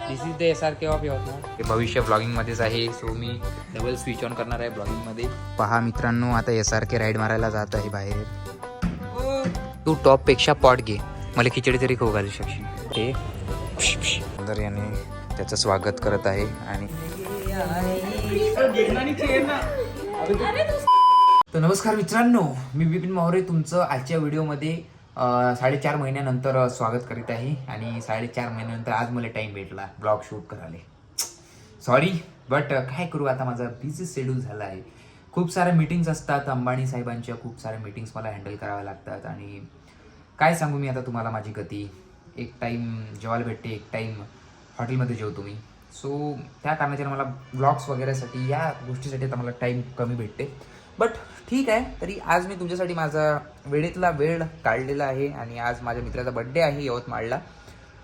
This is the SRK of Yavatmal. हे भविष्य ब्लॉगिंगमध्येच आहे. So me double switch on करणार आहे ब्लॉगिंगमध्ये. पहा मित्रांनो, आता SRK राईड मारायला जात आहे बाहेर. तू टॉपपेक्षा पॉट घे, मला खिचडी तरी खाऊ घालू शकशील. हे सुंदर याने त्याचं स्वागत करत आहे. आणि तर नमस्कार मित्रांनो, मी बिपिन मावरे तुमचं आजच्या व्हिडिओमध्ये 4.5 महिन्यानंतर स्वागत करीत आहे. आणि 4.5 महिन्यानंतर आज मला टाईम भेटला ब्लॉग शूट करायला. सॉरी बट काय करू, आता माझा बिझी शेड्यूल झाला आहे. खूप साऱ्या मीटिंग्स असतात अंबानी साहेबांच्या, खूप साऱ्या मीटिंग्स मला हँडल कराव्या लागतात. आणि काय सांगू मी आता तुम्हाला माझी गती. एक टाईम जेवायला भेटते, एक टाईम हॉटेलमध्ये जेवतो मी. सो त्या कारणाच्या मला ब्लॉग्स वगैरेसाठी या गोष्टीसाठी आता मला टाईम कमी भेटते. बट ठीक आहे, तरी आज मी तुमच्यासाठी माझा वेळेतला वेळ काढलेला आहे. आणि आज माझ्या मित्राचा बड्डे आहे यवतमाळला.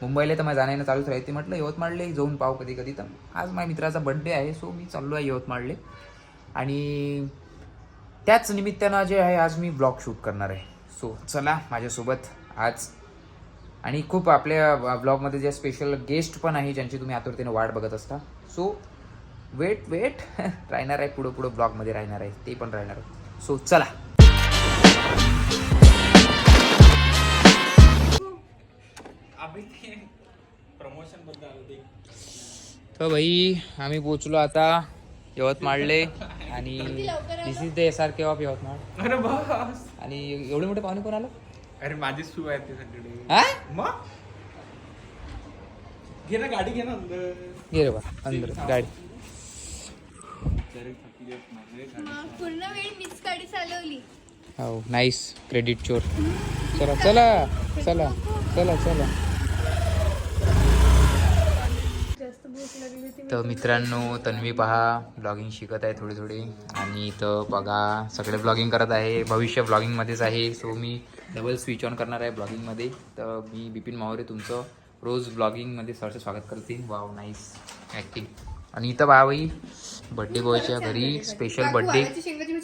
मुंबईला तर माझं जाण्यानं चालूच राहते, म्हटलं यवतमाळला जाऊन पाहू कधी कधी. तर आज माझ्या मित्राचा बड्डे आहे, सो मी चाललो आहे यवतमाळले. आणि त्याच निमित्तानं जे आहे आज मी ब्लॉग शूट करणार आहे. सो चला माझ्यासोबत आज. आणि खूप आपल्या ब्लॉगमध्ये जे स्पेशल गेस्ट पण आहे ज्यांची तुम्ही आतुरतेने वाट बघत असता. सो वेट राहणार आहे, पुढं ब्लॉगमध्ये राहणार आहे, ते पण राहणार आहे. सो चला. तर भाई आम्ही पोचलो आता यवतमाळले. आणि this is the SRK of Yavatmal. अरे बस. आणि एवढे मोठे पाहुणे कोण आलं? अरे माझी शू आहे ते सगळे. हा मग घे ना गाडी, घे ना अंदर. घे रे बा अंदर गाडी. पूर्ण वेळ मीच गाडी चालवली. हो नाईस, क्रेडिट चोर. चला चला चला चला चला. जास्त भूक लागली होती. तर मित्रांनो, तन्वी पहा ब्लॉगिंग शिकत आहे थोडी. आणि इथं बघा सगळे ब्लॉगिंग करत आहे, भविष्य ब्लॉगिंगमध्येच आहे. So me double switch on करणार आहे ब्लॉगिंगमध्ये. तर मी बिपिन मावरे तुमचं रोज ब्लॉगिंगमध्ये सरचं स्वागत करते. Wow nice acting. आणि इथं बाबाई बड्डे बॉयच्या घरी स्पेशल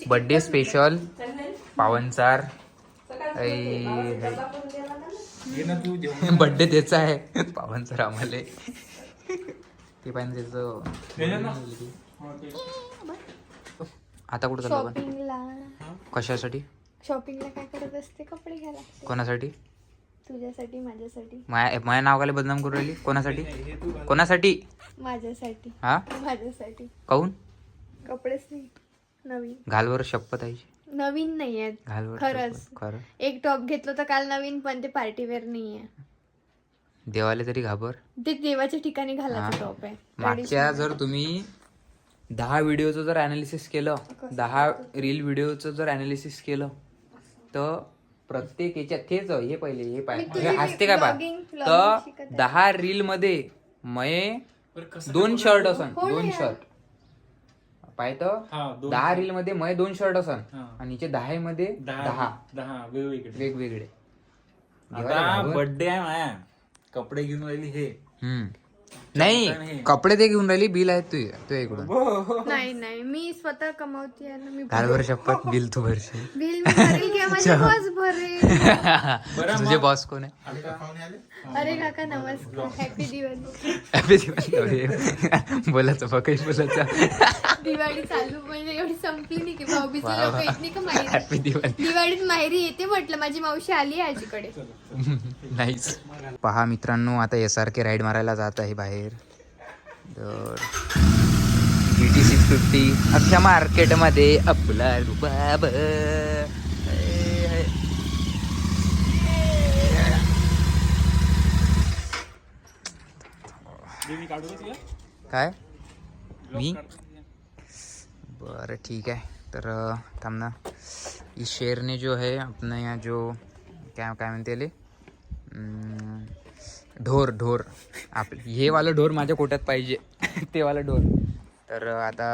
बड्डे स्पेशल पावनचार. घे ना तू जेवण. बड्डे त्याचा आहे पावनचार आम्हाला. ते पाहिजे त्याचं. आता कुठं चालू आपण? शॉपिंगला. कशासाठी? शॉपिंगला काय करत असते? कपडे घ्यायला लागते. कोणासाठी? तुझ्यासाठी, माझ्यासाठी. माझ्या नाव काय बदनाम करू राहिली? कोणासाठी? कोणासाठी? माझ्यासाठी. हा माझ्यासाठी. काऊन? कपडेच नाही नवीन. घालवर शपथ आहे. नवीन नाही आहेत घालवर खरंच. शपथ. खरं एक टॉप घेतलं तर काल नवीन, पण ते पार्टीवेअर नाहीये. देवाले तरी घाबर. ते देवाच्या ठिकाणी घालायचं टॉप आहे. मागच्या जर तुम्ही 10 व्हिडिओचं जर ॲनालिसिस केलं, 10 रील व्हिडिओचं जर ॲनालिसिस केलं, तर प्रत्येक याच्यात तेच हे पहिले हे पाय हसते काय पाय. तर 10 रील मध्ये मये 2 शर्ट असन, 2 शर्ट पाय. तर 10 रील मध्ये मये 2 शर्ट असन. आणि हिचे 10 मध्ये 10 वेगवेगळे. आता बर्थडे आहे माया, कपडे घेऊन राहिली हे. नाही कपडे ते घेऊन राहिली, बिल आहे तू इकडून. नाही मी स्वतः कमावते ना. मी घालवर शपथ, बिल तू भरशील. बिल मी भरेल किंवा माझे बॉस भरेल. तुझे बॉस कोण आहे? अरे काका नमस्कार, हॅपी दिवाळी. हॅपी दिवाळी. बोलायचं बघ, काही बोलायचं. दिवाळी चालू म्हणजे एवढी संपली नाही की भाऊबीचं लोक येत नाही का माहेरी. हॅपी दिवाळी. दिवाळीत माहेरी येते म्हटलं, माझी मावशी आली आहे आजीकडे. नाईस. पहा मित्रांनो, आता SRK राईड मारायला जात आहे बाहेर. तर GT 650 अख्ख्या मार्केटमध्ये आपला रुबाब. काय मी बरं ठीक आहे. तर थांब ना, इस शेर ने जो है अपना यहाँ जो क्या म्हणते ले ढोर आपले हे वालं ढोर माझ्या कोट्यात पाहिजे. ते वालं ढोर. तर आता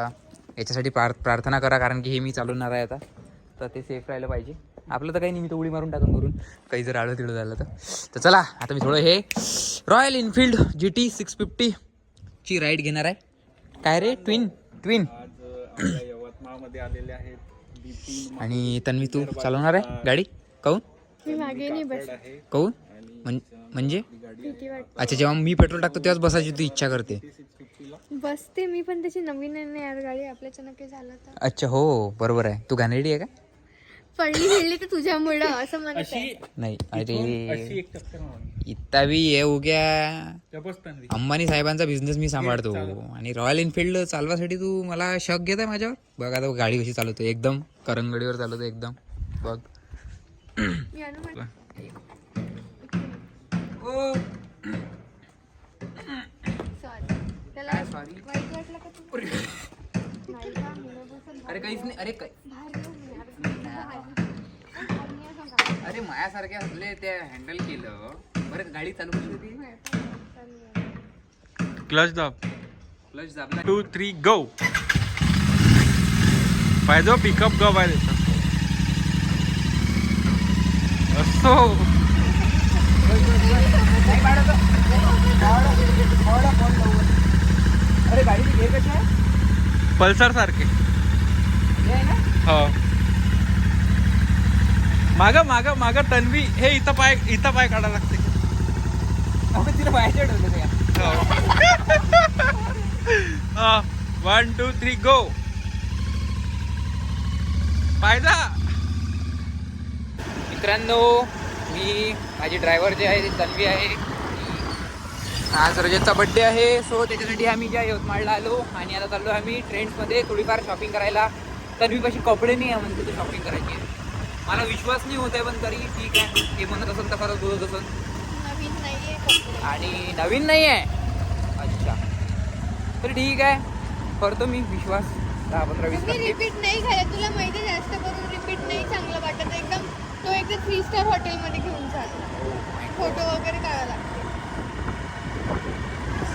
याच्यासाठी प्रार्थना करा, कारण की हे मी चालवणार आहे आता. तर ते सेफ राहिलं पाहिजे. आपलं तर काही नाही, मी तर उडी मारून टाकून करून काही जर आळं तिळं झालं तर चला आता मी थोडं हे रॉयल इनफिल्ड GT 650 ची राईड घेणार आहे. काय रे ट्विन यवतमाळमध्ये आलेले आहेत. आणि तन्वी तू चालवणार आहे गाडी? काऊन? मी मागे नाही बस. काऊन? म्हणजे म्हणजे भीती वाटते. अच्छा, जेव्हा मी पेट्रोल टाकतो तेव्हाच बसायची तू इच्छा करते. बसते मी, पण त्याची नवीन आहे ना यार गाडी, आपल्याच्यानं काही झालं तर. अच्छा हो बरोबर आहे. तू घाणेरडी आहे का? पडली फिरली तर तुझ्यामुळं असं म्हणत आहे. नाही अशी अरे एक चक्कर मारून. इत्ता बी ये उग्या. त्या बसताना अंबानी साहेबांचा बिझनेस मी सांभाळतो आणि रॉयल एनफिल्ड चालवासाठी तू मला शक घेत आहे माझ्यावर. बघ आता गाडी कशी चालवतो, एकदम करंगडीवर चालवतो एकदम. बघ मी आणू म्हण- Sorry. त्याला वाईट वाटलं का तुला? नाही का? मला बसत अरे काहीच नाही. अरे काय बाहेर येऊन यार. भारी आहे बघा. अरे मायासारखे असले ते हँडल केलं. बरं गाडी चालू कशी होती? क्लच दाब. क्लच दाबला. 2 3 गो. पाहिजे पिकअप ग पाहिजे असो. अरे गाडी घे कशी आहे? पल्सर सारखे. हो माग माग माग तन्वी हे इथं पाय काढायला लागते. आपण तिला बाहेर ठेवलं का? 1 2 3 गो. पायदा. मित्रांनो, मी माझी ड्रायव्हर जे आहे ती तन्वी आहे. आज रजतचा बड्डे आहे, सो त्याच्यासाठी आम्ही ज्या यवतमाळला आलो आणि आता चाललो आम्ही ट्रेंड्समध्ये थोडीफार शॉपिंग करायला. तन्वीपाशी कपडे नाही आहे म्हणते, तर शॉपिंग करायची आहे. मला विश्वास नाही होत आहे, पण तरी ठीक आहे. ते म्हणत असेल तर खरंच बोलत असेल. नवीन नाहीये कपडे. आणि नवीन नाही आहे. अच्छा, तर ठीक आहे, करतो मी विश्वास. 10-15-20 मी रिपीट नाही घालत, तुला माहिती आहे, जास्त करून रिपीट नाही चांगलं वाटत. एकदम तो एकदा 3 स्टार हॉटेलमध्ये घेऊन जातो, फोटो वगैरे काढायला लागते.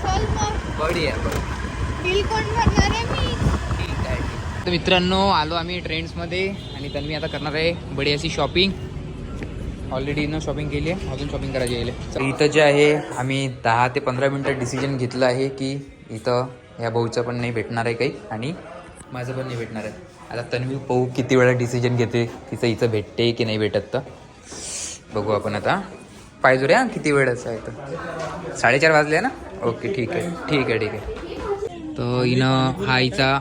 चल मग बढिया बढिया. बिल कोण भरणार आहे? मी. ठीक आहे. तर मित्रांनो, आलो आम्ही ट्रेंड्समध्ये आणि तन्वी आता करणार आहे बडी अशी शॉपिंग. ऑलरेडी इथं शॉपिंग केली आहे, अजून शॉपिंग करायची आहे. इथं जे आहे आम्ही 10 ते 15 मिनटात डिसिजन घेतलं आहे की इथं ह्या भाऊचं पण नाही भेटणार आहे काही आणि माझं पण नाही भेटणार आहे. आता तन्वी पाहू किती वेळा डिसिजन घेते, तिचं इथं भेटते की नाही भेटत. तर बघू आपण आता. पाहिजे रे किती वेळाचं आहे तर 4:30 वाजले ना. ओके ठीक आहे ठीक आहे ठीक आहे. तर हिनं हा हिचा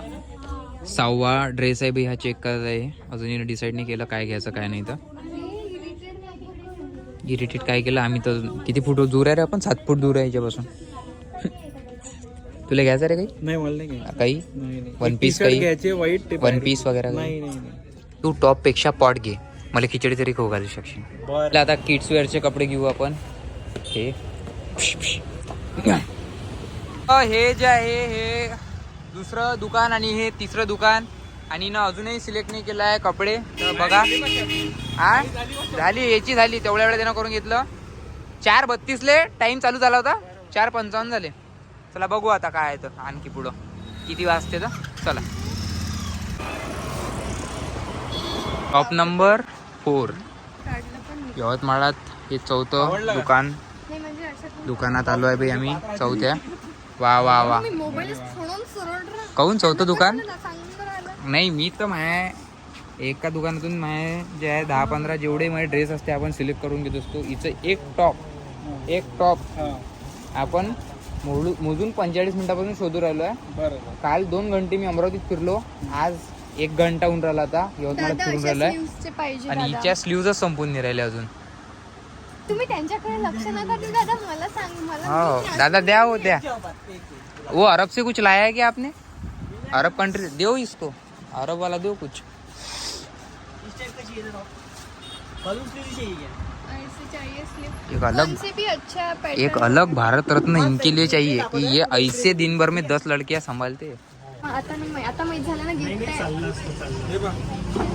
6वा ड्रेस आहे. हा चेक करत आहे, अजून हिनं डिसाईड नाही केलं काय घ्यायचं काय नाही. तर इरिटेट काय केलं आम्ही तर. किती फूट दूर आहे रे आपण? 7 फूट दूर आहे याच्यापासून. तुला घ्यायचं रे काही? नाही मला नाही घ्यायचं. काही नाही वन पीस काही घ्यायचे वाईट. वन पीस वगैरे काही? नाही तू टॉप पेक्षा पॉट घे, मला खिचडी तरी खाऊ घालू शकशील. बरं. आता किड्स वेअरचे कपडे घेऊ आपण. हे हे जे आहे हे दुसरं दुकान आणि हे तिसरं दुकान आणि ना अजूनही सिलेक्ट नाही केलं आहे कपडे. तर बघा हा झाली याची झाली तेवढ्या वेळा त्यानं करून घेतलं. 4:32 टाइम चालू झाला होता, 4:55 झाले. चला बघू आता काय आहे तर आणखी पुढं किती वाजते तर. चला शॉप नंबर 4 काढलं पण मी. यवतमाळात हे 4थं दुकान. नाही म्हणजे असं दुकानात आलो आहे बाई आम्ही 4थ्या. वा वा वा. मी मोबाईल सोडून सरळ काहून 4थं दुकान? सांगून राहिलं. नाही मी तर माय एका दुकानातून माय जे आहे 10-15 जेवढे माझे ड्रेस असते आपण सिलेक्ट करून घेत असतो. हिचं एक टॉप आपण मोजून 45 मिनिटापासून शोधू राहिलो आहे. बरं. काल 2 घंटे मी अमरावतीत फिरलो, आज 1 घंटा होऊन राहिला आता यवतमाळात दादा फिरून अशा राहिलोय. sleevesचे पाहिजे आणि दादा. हिच्या स्लीव्हच संपून नाही राहिले अजून. तुम्ही त्यांच्याकडे लक्ष नका देऊ दादा, मला सांग. मला हो दादा द्या हो द्या. वो अरब से कुछ लाया है क्या आपने? अरब कंट्री दो इसको, अरब वाला दो कुछ. ऐसे चाहिए sleeve. एक अलग कौन से भी अच्छा pattern. एक अलग भारत रत्न इनके लिए चाहिए कि ये ऐसे दिन भर में 10 लड़कियां संभालते हैं. हा, आता नाही आता माहित झालं ना गिफ्ट आहे.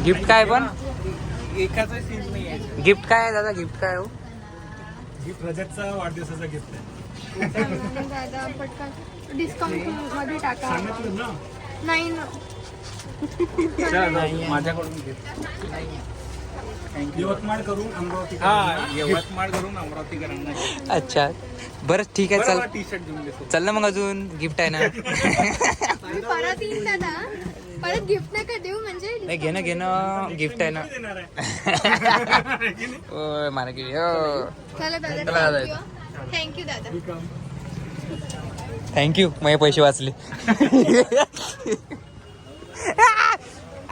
गिफ्ट काय पण एकाचा सीन नाही आहे. गिफ्ट काय आहे दादा? गिफ्ट काय हो? गिफ्ट रजतचा वाढदिवसाचा गिफ्ट आहे. दादा पटकन डिस्काउंट मध्ये टाका. सांगितलं ना. नाही ना. माझ्याकडून घे. यवतमाळ करून अमरावती हा यवतमाळ करून अमरावतीकरांना. अच्छा बरं ठीक आहे चल. टी शर्ट घेऊन देतो. चल ना मग, अजून गिफ्ट आहे ना. मी परत येईन दादा, परत गिफ्ट नका देऊ म्हणजे. नाही घेणं गिफ्ट आहे ना. देणार आहे. ओ मारा की चला दादा चला दादा. thank you. थँक्यू दादा. थँक्यू माझे पैसे वाचले.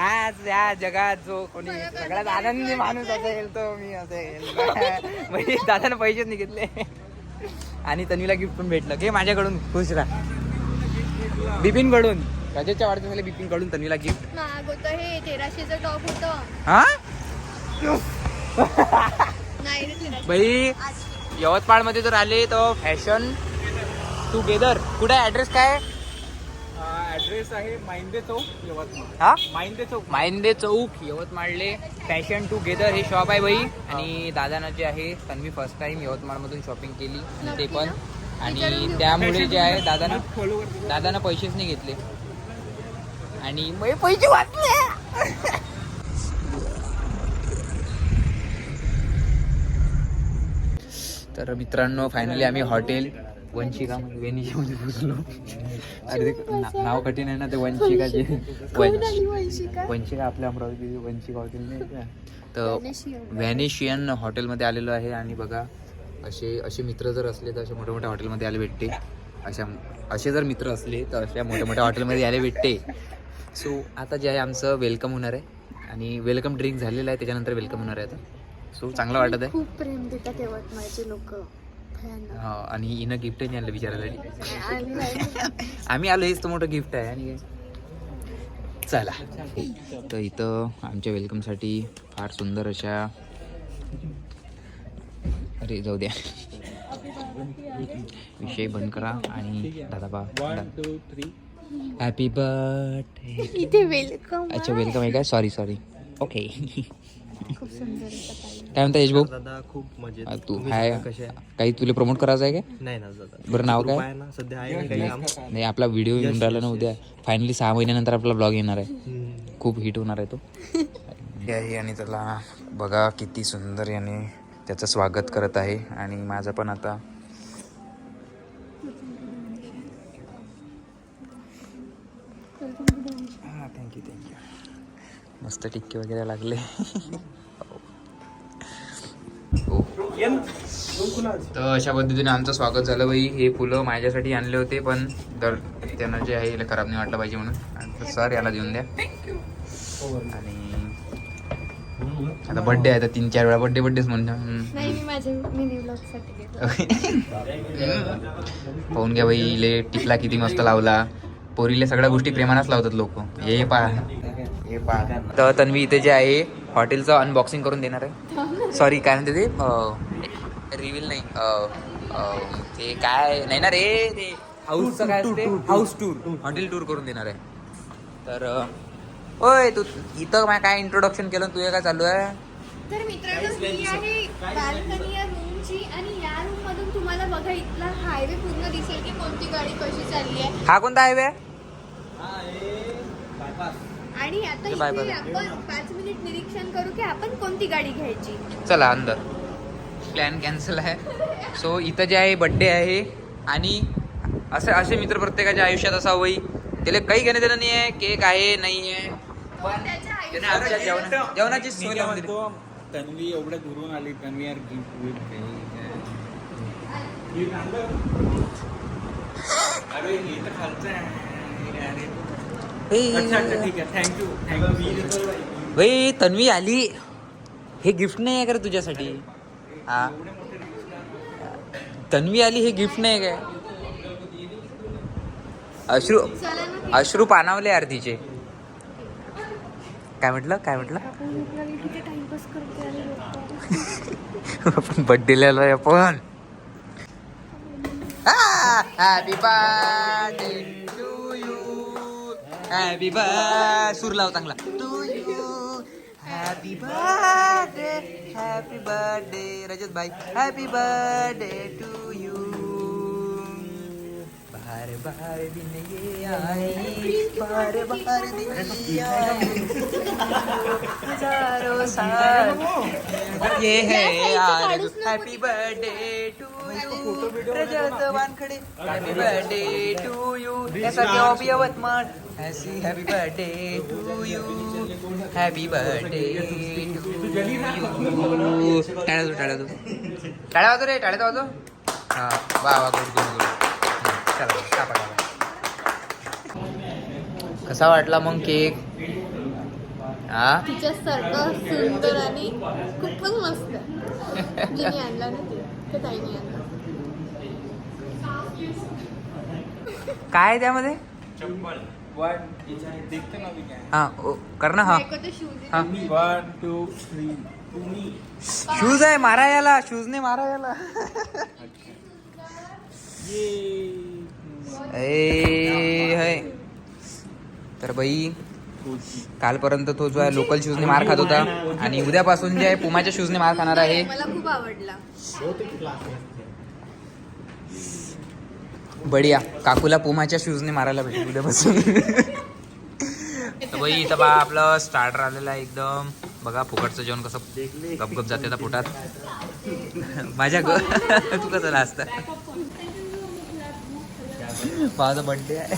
आज या जगात जो कोणी सगळ्यात आनंदी माणूस असेल तो मी असेल. म्हणजे दादाने पैसेच नाही घेतले आणि तन्वीला गिफ्ट पण भेटलं. घे माझ्याकडून, खुश राहा. बिपिन कडून, रजतच्या वाढदिवसाला बिपिन कडून तन्वीला गिफ्ट. महाग होतं हे 1300चं टॉप होतं. हा नाही रे 1300. बाई यवतमाळ मध्ये जर आले तर फॅशन टुगेदर. कुठे ऍड्रेस काय? ऍड्रेस आहे माइंदे चौक यवतमाळ. हा माइंदे चौक. माइंदे चौक यवतमाळले फॅशन टुगेदर हे शॉप आहे बाई. आणि दादानं जे आहे तन्वी फर्स्ट टाइम यवतमाळ मधून शॉपिंग केली ते पण. आणि त्यामुळे जे आहे दादानं पैसेच नाही घेतले आणि मग पैसे वाचले. तर मित्रांनो फायनली आम्ही हॉटेल वंशिका वेनिशियामध्ये पोहोचलो. अरे ते नाव कठीण आहे ना ते वंशिकाचे. वंशिका आपल्या अमरावती वंशिका हॉटेल नाही का. तर व्हॅनिशियन हॉटेलमध्ये आलेलो आहे. आणि बघा असे मित्र जर असले तर अशा मोठ्या मोठ्या हॉटेलमध्ये आले भेटते. असे जर मित्र असले तर अशा मोठ्या मोठ्या हॉटेलमध्ये आले भेटते. सो आता जे आहे आमचं वेलकम होणार आहे आणि वेलकम ड्रिंक झालेलं आहे. त्याच्यानंतर वेलकम होणार आहे आता. सो चांगलं वाटत आहे. खूप प्रेम देतात यवतमाळचे लोक. हा आणि हिनं गिफ्ट नाही आणलं विचारायला. आम्ही आलो हेच तर मोठं गिफ्ट आहे. आणि चला तर इथं आमच्या वेलकमसाठी फार सुंदर अशा, अरे जाऊ द्या विषय बंद करा. आणि दादा बा 1 2 3. Happy birthday. इथे वेलकम. अच्छा वेलकम आहे काय? Sorry okay. खूप सुंदर काय म्हणता यश भाऊ? दादा खूप मजेत. तू हाय काही तुला प्रमोट करायचं आहे काय? नाही ना दादा. बरं नाव काय? आहे ना सध्या आहे काही काम. नाही आपला व्हिडिओ येऊन राहिला ना उद्या. फायनली 6 महिन्यानंतर आपला ब्लॉग येणार आहे. खूप हिट होणार आहे तो. आणि त्याला बघा किती सुंदर याने त्याचं स्वागत करत आहे. आणि माझं पण आता थँक्यू मस्त टिक्के वगैरे लागले. तर अशा पद्धतीने आमचं स्वागत झालं बाई. हे फुलं माझ्यासाठी आणले होते पण तर त्यांना जे आहे खराब नाही वाटलं पाहिजे म्हणून सर याला देऊन द्या. आणि आता बर्थडे आहे तर 3-4 वेळा बर्थडेच म्हणतो. नाही मी माझ्या मिनी ब्लॉग साठी घेतलं. पाहून घ्या बाई ले टिपला किती मस्त लावला. पोरीले सगळ्या गोष्टी प्रेमानच लावतात लोक. हे पहा तर तन्वी इथे जे आहे हॉटेलचं अनबॉक्सिंग करून देणार आहे. सॉरी काय म्हणते ते रिव्हील नाही ते काय नाही ना रे ते हाऊसचं काय असते हाऊस टूर हॉटेल टूर करून देणार आहे. तर ओय तू इथं काय इंट्रोडक्शन केलं तुझे काय चालू आहे? तर मित्रांनो ही आहे बाल्कनी या रूमची. आणि या रूम मधून तुम्हाला बघा इथला हायवे पूर्ण दिसेल की कोणती गाडी कशी चालली आहे. हा कोणता हायवे आहे? आणि आता इथे आपण 5 मिनिट निरीक्षण करू की आपण कोणती गाडी घ्यायची. चला अंदर. प्लॅन कॅन्सल आहे. सो इथं जे आहे बड्डे आहे. आणि असे मित्र प्रत्येकाच्या आयुष्यात असा होई. त्याला काही घेणं देणं नाही आहे. केक आहे नाही आहे पण त्याने आमच्या जेवणाची सोय लावून दिली. तन्वी एवढ्या दुरून आली. तन्वी यार गिफ्ट अरे हे तर खालचं आहे. अच्छा ठीक आहे. थँक्यू. भाई तन्वी आली. हे गिफ्ट नाही आहे का रे तुझ्यासाठी? हा तन्वी आली हे गिफ्ट नाही काय? अश्रू पाणावले यार तिचे. काय म्हटलं टाइमपास करते आपण बर्थडेला आलोय आपण. Happy birthday to you. Happy birthday सूर लाव चांगला. To you. Happy birthday Rajat भाई. Happy birthday to you. बार बार दिन ये आए. बार बार दिन ये आए. हजारों साल ये है यार. Happy birthday to you Rajat Wankhede. Happy birthday to you. Of Yavatmal. Happy birthday to you. Happy birthday to you. टाळ्या वाजव रे. टाळ्या वाजव. हा वा वा गुड गुड गुड चला कापा कापा. कसा वाटला मग केक? हा तिच्यासारखं सुंदर आणि खूपच मस्त आहे. जिने आणला ना ते ताईने आणला. काय त्यामध्ये? देखते ना मी काय. हा कर ना. हा बायकोचे शूज हा 1 2 3 तुम्ही शूज आहे मारा याला. शूजने मारा याला. तर बाई कालपर्यंत तो जो आहे लोकल शूजने मार खात होता आणि उद्यापासून जे आहे पुमाच्या शूजने मार खाणार आहे. मला खूप आवडला. बढिया काकूला पुमाच्या शूजने मारायला भेटेल उद्यापासून. तर बाई इथं बा आपलं स्टार्टर आलेलं आहे एकदम. बघा फुकटचं जेवण कसं गपगप जाते आता पोटात. माझ्या तू कसं असतं. भावाचा बर्थडे आहे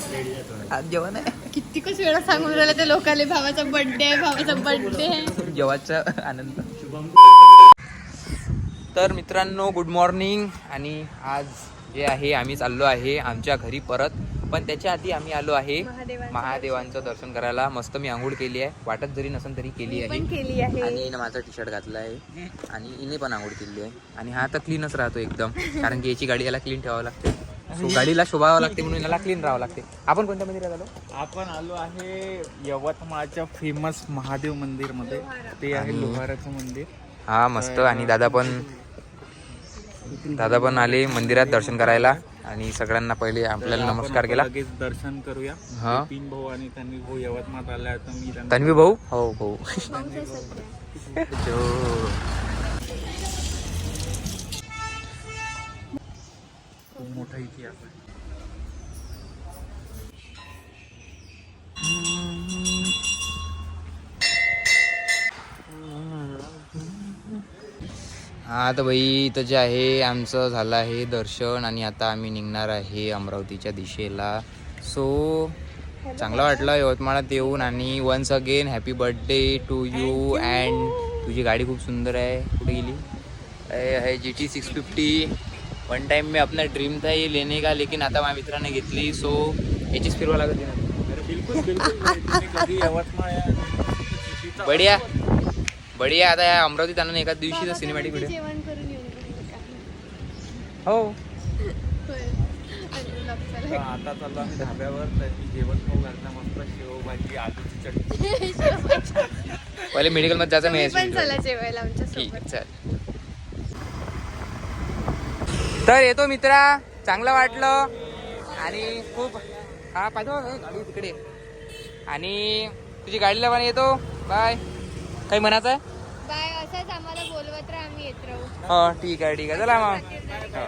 आज जेवण आहे. कितीकच वेळा सांगून राहिलं ते लोकांना भावाचा बर्थडे आहे भावाचा बर्थडे आहे. जेवायचा आनंद. तर मित्रांनो गुड मॉर्निंग. आणि आज जे आहे आम्ही चाललो आहे आमच्या घरी परत. पण त्याच्या आधी आम्ही आलो आहे महादेवांचं दर्शन करायला. मस्त मी आंघोळ केली आहे. वाटत जरी नसेल तरी केली आहे. आणि हिनं माझा टी शर्ट घातला आहे आणि हिने पण आंघोळ केली आहे. आणि हा तर क्लीनच राहतो एकदम कारण की याची गाडी याला क्लीन ठेवावं लागते. गाडीला शोभावं लागते म्हणून याला क्लीन राहावं लागते. आपण कोणत्या मंदिरात आलो? आपण आलो आहे यवतमाळच्या फेमस महादेव मंदिर मध्ये. ते आहे लोहाराचं मंदिर. हा मस्त. आणि दादा पण आले मंदिरात दर्शन करायला. आणि सगळ्यांना पहिले आपल्याला नमस्कार केला. लगेच दर्शन करूया. हा बिपिन भाऊ आणि तन्वी भाऊ यवतमाळ आल्या तर मी त्यांना तन्वी भाऊ. हो भाऊ. खूप मोठा इतिहास आहे. हा तर बाई इथं जे आहे आमचं झालं आहे दर्शन आणि आता आम्ही निघणार आहे अमरावतीच्या दिशेला. सो चांगलं वाटलं यवतमाळात येऊन. आणि once again happy birthday to you. And तुझी गाडी खूप सुंदर आहे. कुठे गेली है GT 650. वन टाइम मी अपना ड्रीम था ये लेने का लेकिन आता माझ्या मित्राने घेतली. सो याचीच फिरवा लागत ना. बिलकुल तुम्ही कधी यवतमाळ या बढिया बढिया. आता या अमरावतीत आणून एका दिवशीचा सिनेमॅटिक व्हिडिओ. जेवण करून येऊन हो आता चाललो आम्ही धाब्यावर. त्यांनी जेवण खाऊ घालता मस्त शेव भाजी आलूची चटणी. पहिले मेडिकल मध्ये जायचं मी पण चला जेवायला आमच्या ठीक आहे सोबत. चल. तर येतो मित्रा. चांगलं वाटलं आणि खूप हा पाठव गाडी तिकडे. आणि तुझी गाडीला पण येतो. बाय. काही म्हणायचं आहे? बाय. असंच आम्हाला बोलवत राहा आम्ही येत राहू. हो ठीक आहे चला मग. हो.